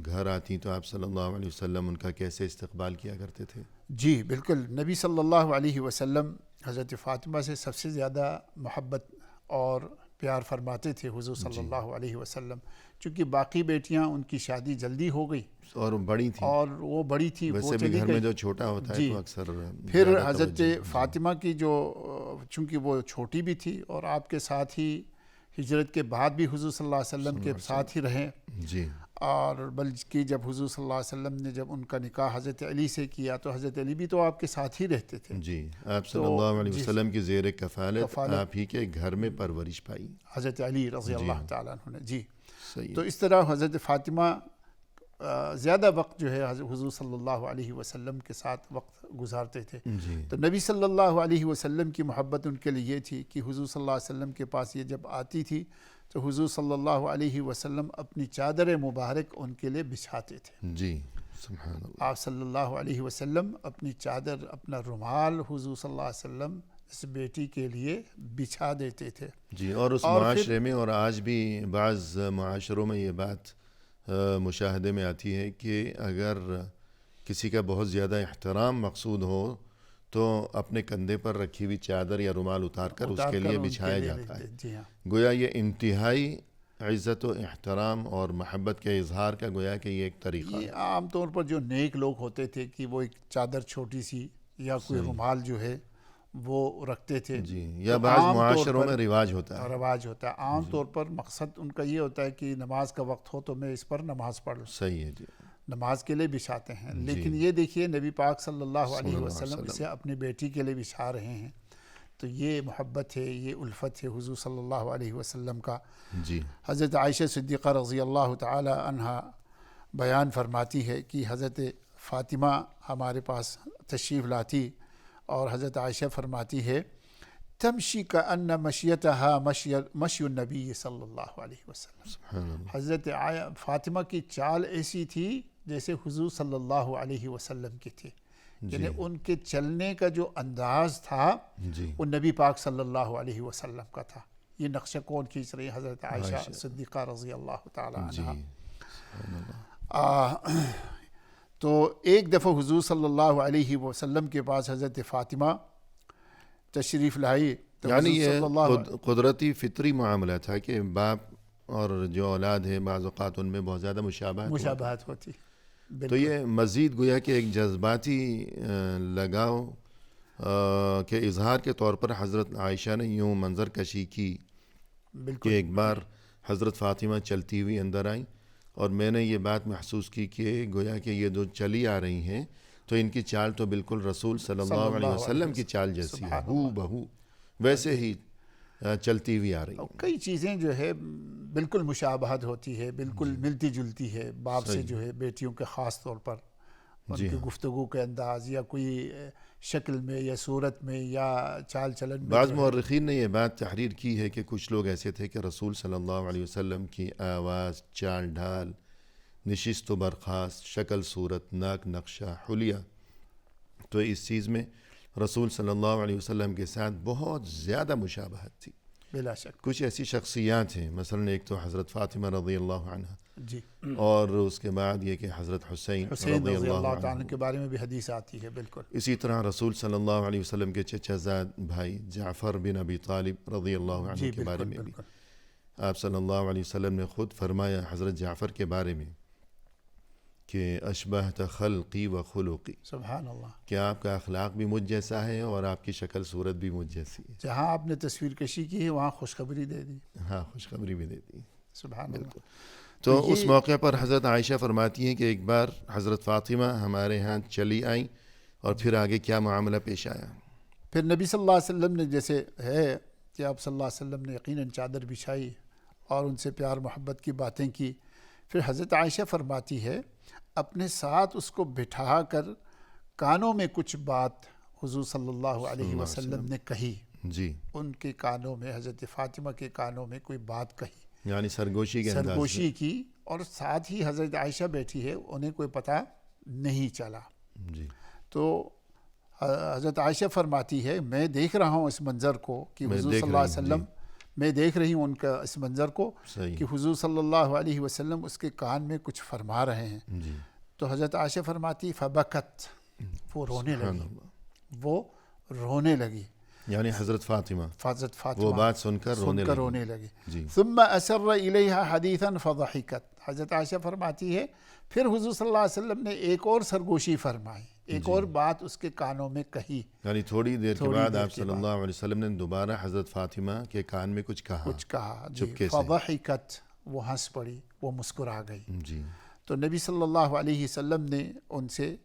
گھر آتی تو آپ صلی اللہ علیہ وسلم ان کا کیسے استقبال کیا کرتے تھے. جی بالکل. نبی صلی اللہ علیہ وسلم حضرت فاطمہ سے سب سے زیادہ محبت اور پیار فرماتے تھے حضور صلی اللہ علیہ وسلم, چونکہ باقی بیٹیاں ان کی شادی جلدی ہو گئی اور بڑی تھیں, اور وہ بڑی تھی, ویسے بھی گھر میں جو چھوٹا ہوتا ہے تو اکثر پھر حضرت فاطمہ کی جو, چونکہ وہ چھوٹی بھی تھی اور آپ کے ساتھ ہی ہجرت کے بعد بھی حضور صلی اللہ علیہ وسلم کے ساتھ ہی رہیں. جی. اور بلکہ جب حضور صلی اللہ علیہ وسلم نے جب ان کا نکاح حضرت علی سے کیا تو حضرت علی بھی تو آپ کے ساتھ ہی رہتے تھے. جی. آپ صلی اللہ علیہ وسلم کی زیر کفالت آپ ہی کے گھر میں پرورش پائی حضرت علی رضی اللہ تعالیٰ عنہ نے. جی. صحیح. تو اس طرح حضرت فاطمہ زیادہ وقت جو ہے حضور صلی اللہ علیہ وسلم کے ساتھ وقت گزارتے تھے. جی. تو نبی صلی اللہ علیہ وسلم کی محبت ان کے لیے یہ تھی کہ حضور صلی اللہ علیہ وسلم کے پاس یہ جب آتی تھی تو حضور صلی اللہ علیہ وسلم اپنی چادر مبارک ان کے لیے بچھاتے تھے. جی. سبحان اللہ. آپ صلی اللہ علیہ وسلم اپنی چادر, اپنا رومال حضور صلی اللہ علیہ وسلم اس بیٹی کے لیے بچھا دیتے تھے. جی. اور اس معاشرے میں, اور آج بھی بعض معاشروں میں یہ بات مشاہدے میں آتی ہے کہ اگر کسی کا بہت زیادہ احترام مقصود ہو تو اپنے کندھے پر رکھی ہوئی چادر یا رومال اتار کر اس کے لیے بچھایا جاتا ہے. جی ہاں. گویا یہ انتہائی عزت و احترام اور محبت کے اظہار کا گویا کہ یہ ایک طریقہ ہے. عام طور پر جو نیک لوگ ہوتے تھے کہ وہ ایک چادر چھوٹی سی یا کوئی رومال جو ہے وہ رکھتے تھے. جی. یا بعض معاشروں میں رواج ہوتا ہے. عام طور پر مقصد ان کا یہ ہوتا ہے کہ نماز کا وقت ہو تو میں اس پر نماز پڑھ لوں. صحیح ہے. جی. نماز کے لیے بچھاتے ہیں. لیکن یہ دیکھیے نبی پاک صلی اللہ علیہ وسلم اسے اپنی بیٹی کے لیے بچھا رہے ہیں. تو یہ محبت ہے, یہ الفت ہے حضور صلی اللہ علیہ وسلم کا. جی. حضرت عائشہ صدیقہ رضی اللہ تعالی عنہا بیان فرماتی ہے کہ حضرت فاطمہ ہمارے پاس تشریف لاتی اور حضرت عائشہ فرماتی ہے تمشی کأن مشیتها مشی النبی صلی اللہ علیہ وسلم. حضرت فاطمہ کی چال ایسی تھی جیسے حضور صلی اللہ علیہ وسلم کی تھی. یعنی ان کے چلنے کا جو انداز تھا وہ نبی پاک صلی اللہ علیہ وسلم کا تھا. یہ نقشہ کون کھینچ رہی ہے؟ حضرت عائشہ صدیقہ رضی اللہ تعالی عنہا. تو ایک دفعہ حضور صلی اللہ علیہ وسلم کے پاس حضرت فاطمہ تشریف لائی. یعنی یہ قدرتی فطری معاملہ تھا کہ باپ اور جو اولاد ہے بعض اوقات ان میں بہت زیادہ مشابہت ہوتی. تو یہ مزید گویا کہ ایک جذباتی لگاؤ کے اظہار کے طور پر حضرت عائشہ نے یوں منظر کشی کی کہ ایک بار حضرت فاطمہ چلتی ہوئی اندر آئیں اور میں نے یہ بات محسوس کی کہ گویا کہ یہ جو چلی آ رہی ہیں تو ان کی چال تو بالکل رسول صلی اللہ علیہ وسلم کی چال جیسی ہے، ہو بہو ویسے ہی چلتی ہوئی آ رہی ہیں. کئی چیزیں جو ہے بالکل مشابہت ہوتی ہے، بالکل ملتی جلتی ہے باپ سے جو ہے بیٹیوں کے خاص طور پر ان کی گفتگو کے انداز یا کوئی شکل میں یا صورت میں یا چال چلن میں. بعض مورخین نے یہ بات تحریر کی ہے کہ کچھ لوگ ایسے تھے کہ رسول صلی اللہ علیہ وسلم کی آواز، چال ڈھال، نشست و برخاست، شکل صورت، ناک نقشہ، حلیہ، تو اس چیز میں رسول صلی اللہ علیہ وسلم کے ساتھ بہت زیادہ مشابہت تھی. بلا شک کچھ ایسی شخصیات ہیں، مثلا ایک تو حضرت فاطمہ رضی اللہ عنہ، جی، اور اس کے بعد یہ کہ حضرت حسین رضی اللہ تعالیٰ کے بارے میں بھی حدیث آتی ہے. بالکل اسی طرح رسول صلی اللہ علیہ وسلم کے چچا زاد بھائی جعفر بن ابی طالب رضی اللہ عنہ کے بارے میں بھی آپ صلی اللہ علیہ وسلم نے خود فرمایا حضرت جعفر کے بارے میں کہ اشبہت خلقی و خلقی، سبحان اللہ، کہ آپ کا اخلاق بھی مجھ جیسا ہے اور آپ کی شکل صورت بھی مجھ جیسی ہے. جہاں آپ نے تصویر کشی کی ہے وہاں خوشخبری دے دی. ہاں، خوشخبری بھی دیتی. سبحان اللہ. تو اس موقع پر حضرت عائشہ فرماتی ہیں کہ ایک بار حضرت فاطمہ ہمارے ہاں چلی آئیں اور پھر آگے کیا معاملہ پیش آیا. پھر نبی صلی اللہ علیہ وسلم نے جیسے ہے کہ آپ صلی اللہ علیہ وسلم نے یقیناً چادر بچھائی اور ان سے پیار محبت کی باتیں کی. پھر حضرت عائشہ فرماتی ہے اپنے ساتھ اس کو بٹھا کر کانوں میں کچھ بات حضور صلی اللہ علیہ وسلم نے کہی. جی، ان کے کانوں میں، حضرت فاطمہ کے کانوں میں کوئی بات کہی، یعنی سرگوشی کی، اور ساتھ ہی حضرت عائشہ بیٹھی ہے، انہیں کوئی پتہ نہیں چلا. جی، تو حضرت عائشہ فرماتی ہے میں دیکھ رہا ہوں اس منظر کو کہ حضور صلی اللہ علیہ وسلم، میں دیکھ رہی ہوں ان کا اس منظر کو کہ حضور صلی اللہ علیہ وسلم اس کے کان میں کچھ فرما رہے ہیں. تو حضرت عائشہ فرماتی فبکت، وہ رونے لگی، یعنی حضرت فاطمہ وہ بات سن کر رونے لگی. ثم اسر الیہا حدیثا فضحکت، حضرت عائشہ فرماتی ہے پھر حضور صلی اللہ علیہ وسلم نے ایک اور سرگوشی فرمائی، ایک اور بات اس کے کانوں میں کہی. یعنی تھوڑی دیر کے بعد آپ صلی اللہ علیہ وسلم نے دوبارہ حضرت فاطمہ کے کان میں کچھ کہا. فضحکت، وہ ہنس پڑی، وہ مسکرا گئی. جی. تو نبی صلی اللہ علیہ وسلم نے ان سے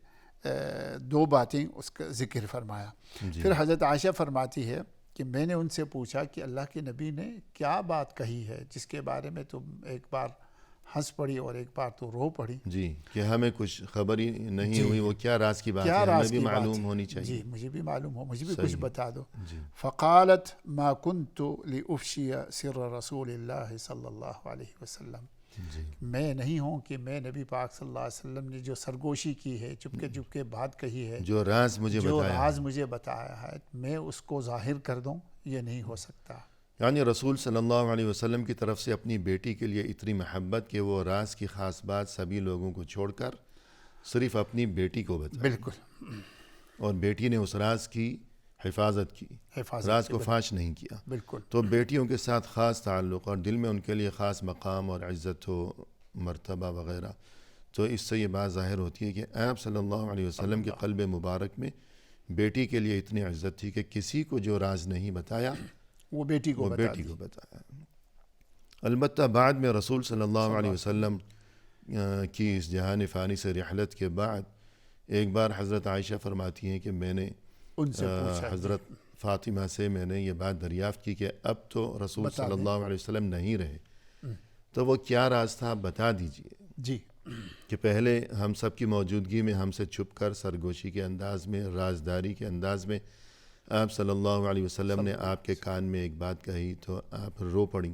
دو باتیں اس کا ذکر فرمایا. پھر حضرت عائشہ فرماتی ہے کہ میں نے ان سے پوچھا کہ اللہ کے نبی نے کیا بات کہی ہے جس کے بارے میں تم ایک بار ہنس پڑی اور ایک بار تو رو پڑی. جی، کہ ہمیں کچھ خبر ہی نہیں ہوئی، وہ کیا راز کی بات ہے، ہمیں بھی معلوم ہونی چاہیے. جی، مجھے بھی معلوم ہو، مجھے بھی کچھ بتا دو. فقالت ما كنت لأفشی سر رسول اللہ صلی اللہ علیہ وسلم، میں نہیں ہوں کہ میں نبی پاک صلی اللہ علیہ وسلم نے جو سرگوشی کی ہے، چپکے چپکے بات کہی ہے، جو راز مجھے بتایا ہے، میں اس کو ظاہر کر دوں، یہ نہیں ہو سکتا. یعنی رسول صلی اللہ علیہ وسلم کی طرف سے اپنی بیٹی کے لیے اتنی محبت کہ وہ راز کی خاص بات سبھی لوگوں کو چھوڑ کر صرف اپنی بیٹی کو بتائی. بالکل. اور بیٹی نے اس راز کی حفاظت کی، راز کو فاش نہیں کیا. بالکل. تو بیٹیوں کے ساتھ خاص تعلق اور دل میں ان کے لیے خاص مقام اور عزت و مرتبہ وغیرہ. تو اس سے یہ بات ظاہر ہوتی ہے کہ آپ صلی اللہ علیہ وسلم کے قلب مبارک میں بیٹی کے لیے اتنی عزت تھی کہ کسی کو جو راز نہیں بتایا وہ بیٹی کو بتایا. البتہ بعد میں رسول صلی اللہ علیہ وسلم کی اس جہان فانی سے رحلت کے بعد ایک بار حضرت عائشہ فرماتی ہیں کہ میں نے ان سے حضرت فاطمہ سے میں نے یہ بات دریافت کی کہ اب تو رسول صلی اللہ علیہ وسلم نہیں رہے، تو وہ کیا راز تھا بتا دیجئے. جی. کہ پہلے ہم سب کی موجودگی میں ہم سے چھپ کر سرگوشی کے انداز میں، رازداری کے انداز میں آپ صلی اللہ علیہ وسلم نے آپ کے کان میں ایک بات کہی تو آپ رو پڑیں.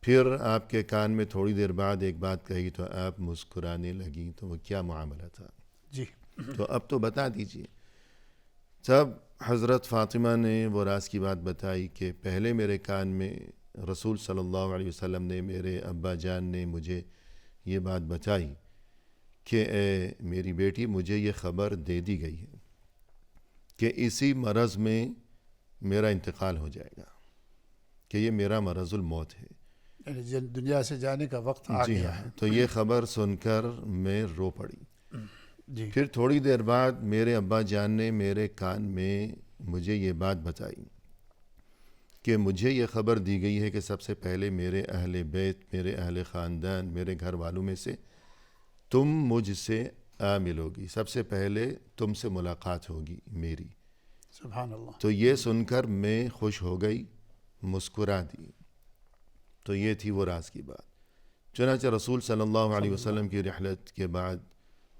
پھر آپ کے کان میں تھوڑی دیر بعد ایک بات کہی تو آپ مسکرانے لگیں. تو وہ کیا معاملہ تھا؟ جی. تو اب تو بتا دیجئے. تب حضرت فاطمہ نے وہ راز کی بات بتائی کہ پہلے میرے کان میں رسول صلی اللہ علیہ وسلم نے، میرے ابا جان نے مجھے یہ بات بتائی کہ اے میری بیٹی، مجھے یہ خبر دے دی گئی ہے کہ اسی مرض میں میرا انتقال ہو جائے گا، کہ یہ میرا مرض الموت ہے. یعنی دنیا سے جانے کا وقت آ جی گیا ہاں، ہے. تو یہ خبر سن کر میں رو پڑی. جی پھر تھوڑی دیر بعد میرے ابا جان نے میرے کان میں مجھے یہ بات بتائی کہ مجھے یہ خبر دی گئی ہے کہ سب سے پہلے میرے اہل بیت، میرے اہل خاندان، میرے گھر والوں میں سے تم مجھ سے ملو گی، سب سے پہلے تم سے ملاقات ہوگی میری. سبحان اللہ. تو یہ سن کر میں خوش ہو گئی، مسکرا دی. تو یہ تھی وہ راز کی بات. چنانچہ رسول صلی اللہ علیہ وسلم کی رحلت کے بعد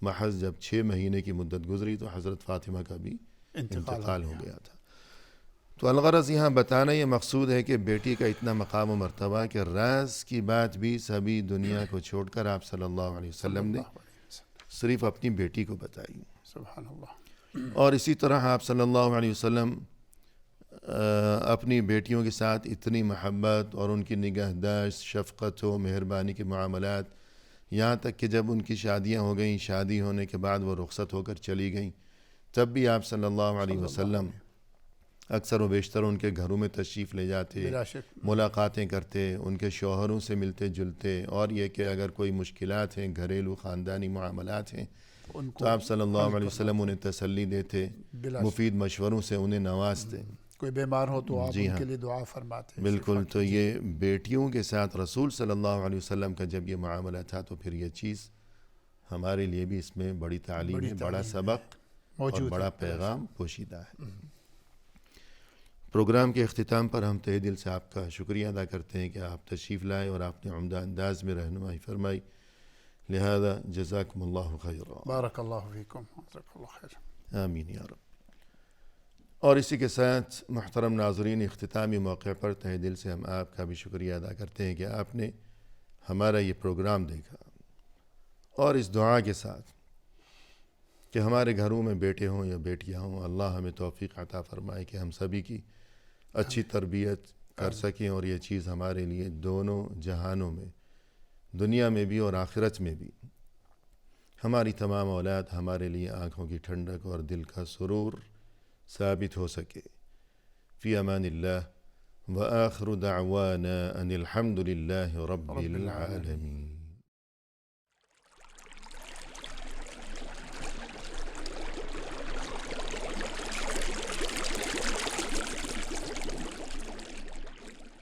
محض جب 6 مہینے کی مدت گزری تو حضرت فاطمہ کا بھی انتقال ہو گیا تھا. تو الغرض یہاں بتانا یہ مقصود ہے کہ بیٹی کا اتنا مقام و مرتبہ کہ راز کی بات بھی سبھی دنیا کو چھوڑ کر آپ صلی اللہ علیہ وسلم نے صرف اپنی بیٹی کو بتائی. سبحان اللہ. اور اسی طرح آپ صلی اللہ علیہ وسلم اپنی بیٹیوں کے ساتھ اتنی محبت اور ان کی نگہداشت، شفقت و مہربانی کے معاملات، یہاں تک کہ جب ان کی شادیاں ہو گئیں، شادی ہونے کے بعد وہ رخصت ہو کر چلی گئیں، تب بھی آپ صلی اللہ علیہ وسلم اکثر و بیشتر ان کے گھروں میں تشریف لے جاتے، بلا شک. ملاقاتیں کرتے، ان کے شوہروں سے ملتے جلتے، اور یہ کہ اگر کوئی مشکلات ہیں، گھریلو خاندانی معاملات ہیں ان تو آپ صلی اللہ علیہ وسلم انہیں تسلی دیتے، بلا شک. مفید مشوروں سے انہیں نوازتے. کوئی بیمار ہو تو آپ جی ان ہاں. کے لیے دعا فرماتے. بالکل. تو یہ بیٹیوں کے ساتھ رسول صلی اللہ علیہ وسلم کا جب یہ معاملہ تھا تو پھر یہ چیز ہمارے لیے بھی اس میں بڑی تعلیم ہے، بڑا سبق اور موجود بڑا ہے. پیغام پوشیدہ ہے. پروگرام کے اختتام پر ہم تہہ دل سے آپ کا شکریہ ادا کرتے ہیں کہ آپ تشریف لائے اور آپ نے عمدہ انداز میں رہنمائی فرمائی. لہذا جزاکم اللہ خیرا. بارک اللہ فیکم. جزاک اللہ خیر. آمین یا رب. اور اسی کے ساتھ محترم ناظرین، اختتامی موقع پر تہہ دل سے ہم آپ کا بھی شکریہ ادا کرتے ہیں کہ آپ نے ہمارا یہ پروگرام دیکھا، اور اس دعا کے ساتھ کہ ہمارے گھروں میں بیٹے ہوں یا بیٹیاں ہوں، اللہ ہمیں توفیق عطا فرمائے کہ ہم سبھی کی اچھی تربیت کر سکیں، اور یہ چیز ہمارے لیے دونوں جہانوں میں، دنیا میں بھی اور آخرت میں بھی، ہماری تمام اولاد ہمارے لیے آنکھوں کی ٹھنڈک اور دل کا سرور ثابت ہو سکے. فی امان اللہ، وآخر دعوانا ان الحمد للہ رب العالمین.